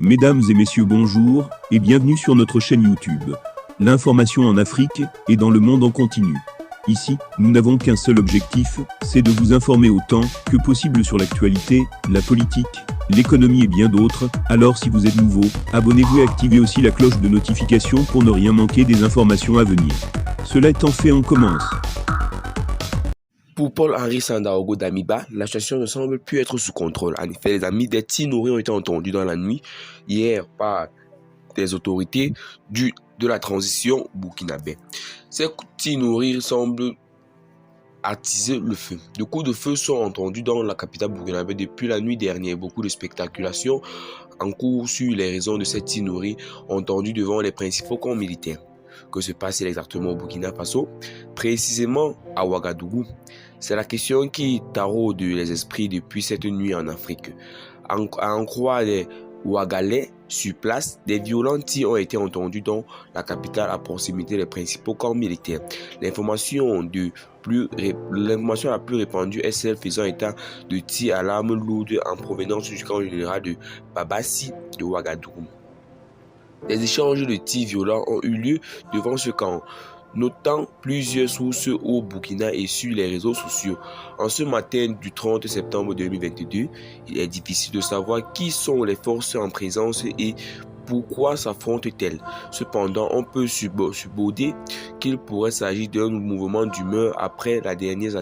Mesdames et messieurs, bonjour et bienvenue sur notre chaîne YouTube. L'information en Afrique et dans le monde en continu. Ici, nous n'avons qu'un seul objectif, c'est de vous informer autant que possible sur l'actualité, la politique, l'économie et bien d'autres. Alors si vous êtes nouveau, abonnez-vous et activez aussi la cloche de notification pour ne rien manquer des informations à venir. Cela étant fait, on commence. Pour Paul-Henri Sandaogo Damiba, la situation ne semble plus être sous contrôle. En effet, les amis des Tinori ont été entendus dans la nuit hier par des autorités de la transition burkinabé. Ces Tinori semblent attiser le feu. Des coups de feu sont entendus dans la capitale burkinabé depuis la nuit dernière. Beaucoup de spectaculations en cours sur les raisons de ces Tinori entendus devant les principaux camps militaires. Que se passe-t-il exactement au Burkina Faso? Précisément à Ouagadougou. C'est la question qui taraude les esprits depuis cette nuit en Afrique. À en croire les Ouagalais sur place, des violents tirs ont été entendus dans la capitale à proximité des principaux camps militaires. L'information la plus répandue est celle faisant état de tirs à l'arme lourde en provenance du camp général de Babassi de Ouagadougou. Des échanges de tirs violents ont eu lieu devant ce camp, notant plusieurs sources au Burkina et sur les réseaux sociaux. En ce matin du 30 septembre 2022, il est difficile de savoir qui sont les forces en présence et pourquoi s'affrontent-elles. Cependant, on peut supposer qu'il pourrait s'agir d'un mouvement d'humeur après la dernière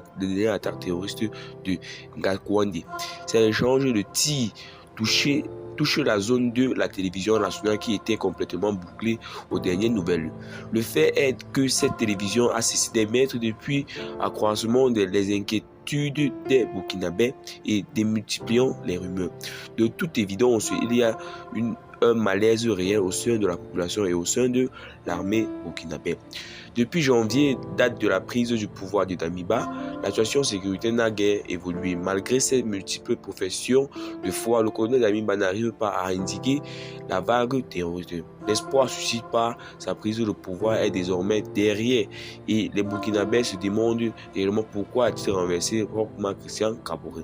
attaque terroriste de Ngakoundé. Ces échanges de tirs touche la zone de la télévision nationale qui était complètement bouclée aux dernières nouvelles. Le fait est que cette télévision a cessé d'émettre depuis accroissement des inquiétudes des Burkinabés et démultipliant les rumeurs. De toute évidence, il y a un malaise réel au sein de la population et au sein de l'armée burkinabé. Depuis janvier, date de la prise du pouvoir de Damiba, la situation sécuritaire n'a guère évolué. Malgré ses multiples professions de foi, le colonel Damiba n'arrive pas à endiguer la vague terroriste. L'espoir suscité par sa prise de pouvoir est désormais derrière et les Burkinabés se demandent réellement pourquoi a-t-il renversé Rochmark Christian Kaboré.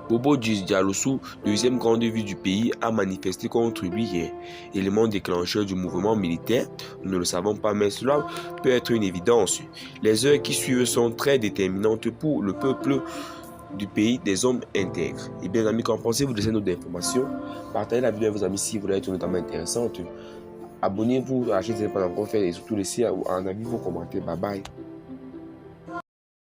Bobo Djalossou, deuxième grande ville du pays, a manifesté contre lui hier. Élément déclencheur du mouvement militaire, nous ne le savons pas, mais cela peut être une évidence. Les heures qui suivent sont très déterminantes pour le peuple du pays, des hommes intègres. Et bien, amis, qu'en pensez-vous de ces notes d'informations? Partagez la vidéo avec vos amis si vous l'avez trouvée notamment intéressante. Abonnez-vous à la chaîne si ce n'est pas encore fait et surtout laissez en avis vos commentaires. Bye bye.